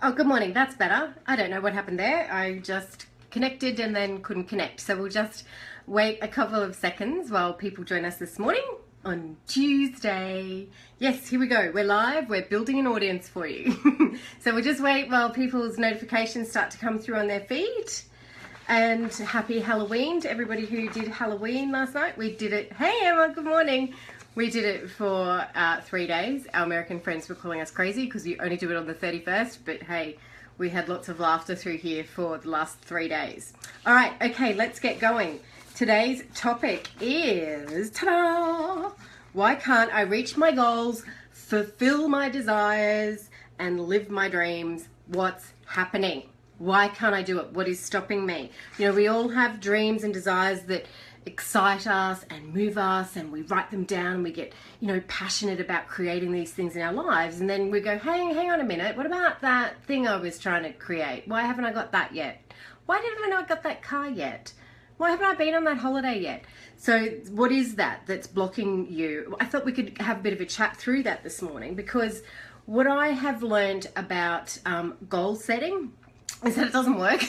Oh, good morning. That's better. I don't know what happened there. I just connected and then couldn't connect. So we'll just wait a couple of seconds while people join us this morning on Tuesday. Yes, here we go. We're live. We're building an audience for you. So we'll just wait while people's notifications start to come through on their feed. And happy Halloween to everybody who did Halloween last night. We did it. Hey, Emma, good morning. We did it for 3 days. Our American friends were calling us crazy because we only do it on the 31st. But hey, we had lots of laughter through here for the last 3 days. All right, okay, let's get going. Today's topic is, ta-da! Why can't I reach my goals, fulfill my desires, and live my dreams? What's happening? Why can't I do it? What is stopping me? You know, we all have dreams and desires that excite us and move us, and we write them down and we get, you know, passionate about creating these things in our lives, and then we go, hang on a minute, what about that thing I was trying to create? Why haven't I got that yet? Why haven't I not got that car yet? Why haven't I been on that holiday yet? So what is that that's blocking you? I thought we could have a bit of a chat through that this morning, because what I have learned about goal setting is that it doesn't work.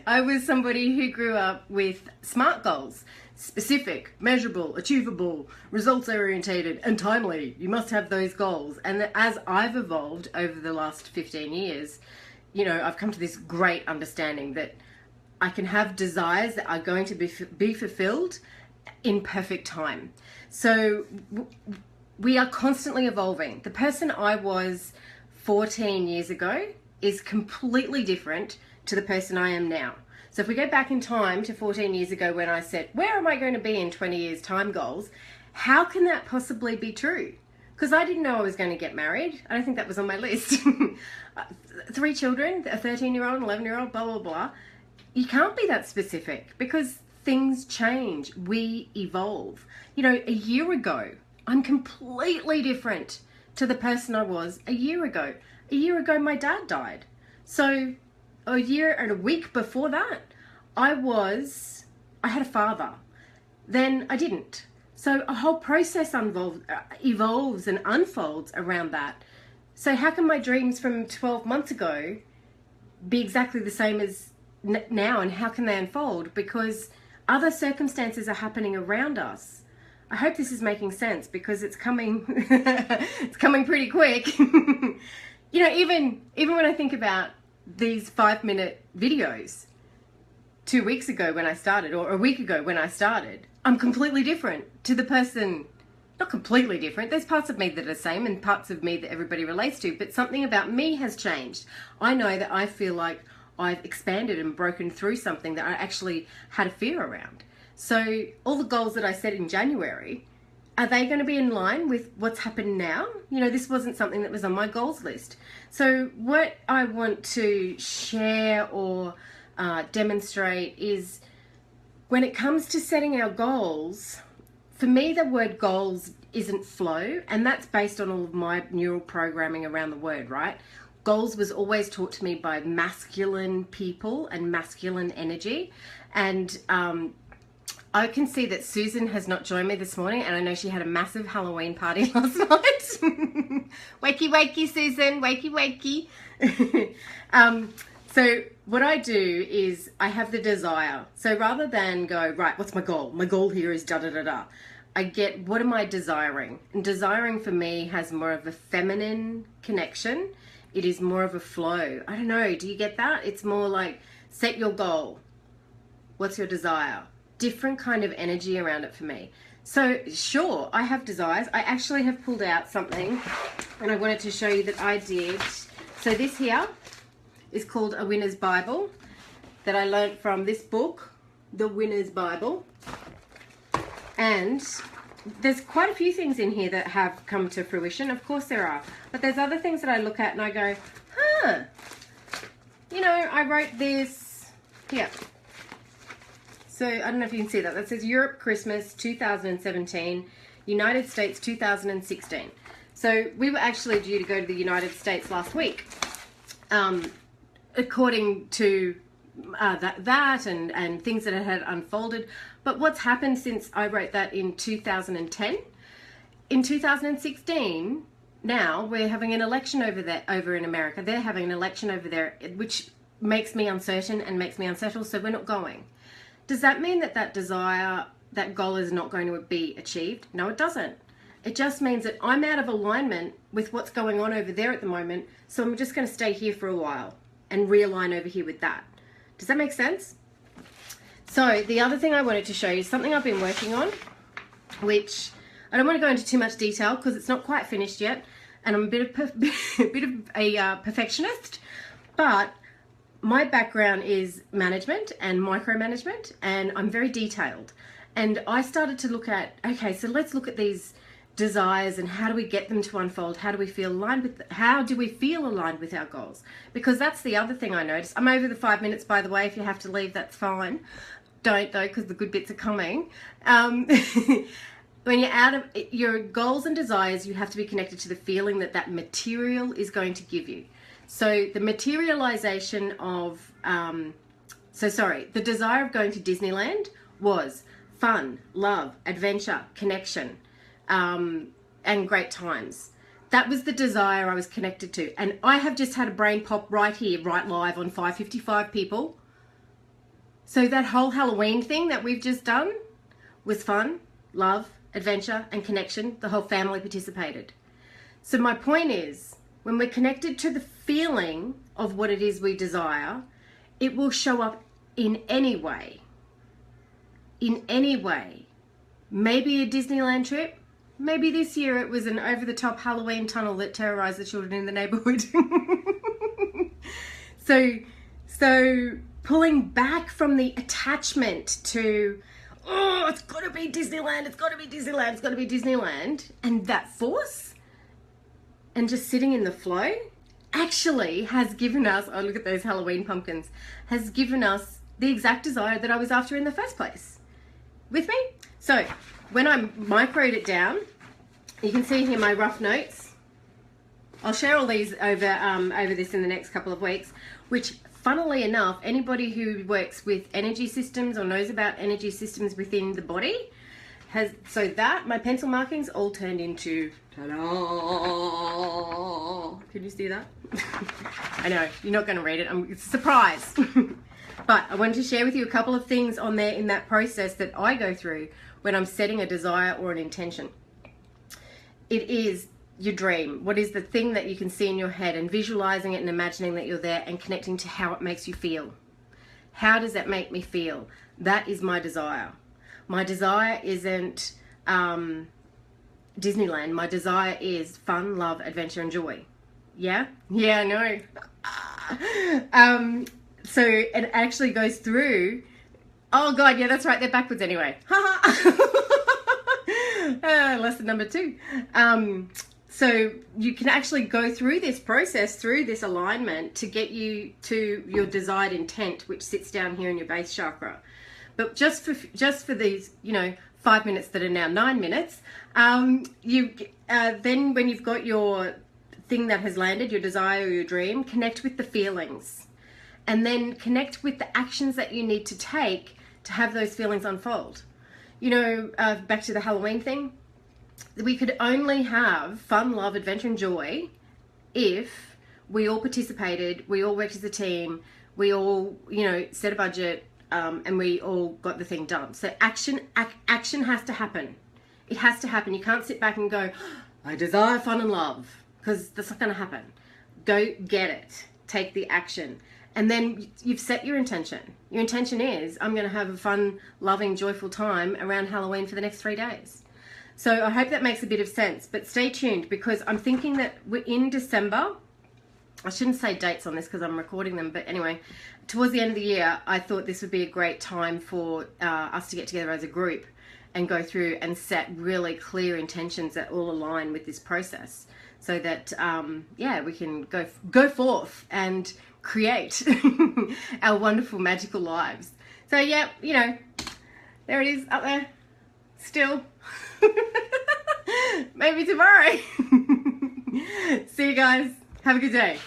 I was somebody who grew up with SMART goals: specific, measurable, achievable, results orientated, and timely. You must have those goals. And as I've evolved over the last 15 years, you know, I've come to this great understanding that I can have desires that are going to be fulfilled in perfect time. So we are constantly evolving. The person I was 14 years ago is completely different to the person I am now. So if we go back in time to 14 years ago when I said, where am I going to be in 20 years time goals? How can that possibly be true? Because I didn't know I was going to get married. I don't think that was on my list. 3 children, a 13-year-old, an 11-year-old, blah, blah, blah. You can't be that specific because things change. We evolve. You know, a year ago, I'm completely different to the person I was a year ago. A year ago, my dad died. So a year and a week before that, I had a father. Then I didn't. So a whole process evolves and unfolds around that. So how can my dreams from 12 months ago be exactly the same as now, and how can they unfold? Because other circumstances are happening around us. I hope this is making sense, because it's coming it's coming pretty quick. You know, even when I think about these 5-minute videos 2 weeks ago when I started, or a week ago when I started, I'm completely different to the person. Not completely different. There's parts of me that are the same and parts of me that everybody relates to, but something about me has changed. I know that I feel like I've expanded and broken through something that I actually had a fear around. So all the goals that I set in January, are they going to be in line with what's happened now? You know, this wasn't something that was on my goals list. So what I want to share or demonstrate is, when it comes to setting our goals, for me the word goals isn't flow, and that's based on all of my neural programming around the word, right? Goals was always taught to me by masculine people and masculine energy. And I can see that Susan has not joined me this morning, and I know she had a massive Halloween party last night. Wakey, wakey, Susan, wakey, wakey. So what I do is I have the desire. So rather than go, right, what's my goal? My goal here is da-da-da-da. I get, what am I desiring? And desiring for me has more of a feminine connection. It is more of a flow. I don't know, do you get that? It's more like, set your goal. What's your desire? Different kind of energy around it for me. So sure, I have desires. I actually have pulled out something, and I wanted to show you that I did. So this here is called A Winner's Bible, that I learned from this book, The Winner's Bible. And there's quite a few things in here that have come to fruition. Of course there are. But there's other things that I look at and I go, huh, you know, I wrote this here. So I don't know if you can see that. That says Europe Christmas 2017, United States 2016. So we were actually due to go to the United States last week. According to that and things that had unfolded. But what's happened since I wrote that in 2010? In 2016, now we're having an election over in America. They're having an election over there, which makes me uncertain and makes me unsettled, so we're not going. Does that mean that that desire, that goal is not going to be achieved? No, it doesn't. It just means that I'm out of alignment with what's going on over there at the moment, so I'm just going to stay here for a while and realign over here with that. Does that make sense? So the other thing I wanted to show you is something I've been working on, which I don't want to go into too much detail because it's not quite finished yet, and I'm a bit of a perfectionist, but my background is management and micromanagement, and I'm very detailed. And I started to look at, okay, so let's look at these desires and how do we get them to unfold? How do we feel aligned with, how do we feel aligned with our goals? Because that's the other thing I noticed. I'm over the 5 minutes, by the way. If you have to leave, that's fine. Don't though, because the good bits are coming. When you're out of your goals and desires, you have to be connected to the feeling that that material is going to give you. So the materialization of, the desire of going to Disneyland was fun, love, adventure, connection, and great times. That was the desire I was connected to. And I have just had a brain pop right here, right live on 5:55 people. So that whole Halloween thing that we've just done was fun, love, adventure, and connection. The whole family participated. So my point is, when we're connected to the feeling of what it is we desire, it will show up in any way. In any way. Maybe a Disneyland trip. Maybe this year it was an over-the-top Halloween tunnel that terrorized the children in the neighborhood. So pulling back from the attachment to, oh, it's got to be Disneyland, it's got to be Disneyland, it's got to be Disneyland, and that force, and just sitting in the flow, actually has given us, oh, look at those Halloween pumpkins, has given us the exact desire that I was after in the first place. With me? So when I microed it down, you can see here my rough notes. I'll share all these over this in the next couple of weeks, which funnily enough, anybody who works with energy systems or knows about energy systems within the body has, so that my pencil markings all turned into, ta-da! Can you see that? I know, you're not going to read it. It's a surprise. But I wanted to share with you a couple of things on there in that process that I go through when I'm setting a desire or an intention. It is your dream. What is the thing that you can see in your head, and visualizing it and imagining that you're there and connecting to how it makes you feel. How does that make me feel? That is my desire. My desire isn't Disneyland. My desire is fun, love, adventure, and joy. Yeah? Yeah, I know. So it actually goes through, oh God, yeah, that's right, they're backwards anyway. Lesson number 2. So you can actually go through this process, through this alignment, to get you to your desired intent, which sits down here in your base chakra. But just for these, 5 minutes that are now 9 minutes, then when you've got your thing that has landed, your desire or your dream, connect with the feelings. And then connect with the actions that you need to take to have those feelings unfold. Back to the Halloween thing, we could only have fun, love, adventure, and joy if we all participated, we all worked as a team, we all, set a budget, and we all got the thing done. So action has to happen. It has to happen. You can't sit back and go, I desire fun and love, because that's not going to happen. Go get it. Take the action. And then you've set your intention. Your intention is, I'm going to have a fun, loving, joyful time around Halloween for the next 3 days. So I hope that makes a bit of sense. But stay tuned, because I'm thinking that we're in December. I shouldn't say dates on this because I'm recording them. But anyway, towards the end of the year, I thought this would be a great time for us to get together as a group and go through and set really clear intentions that all align with this process. So that, we can go forth and create our wonderful magical lives. So yeah, there it is up there still. Maybe tomorrow. See you guys, have a good day.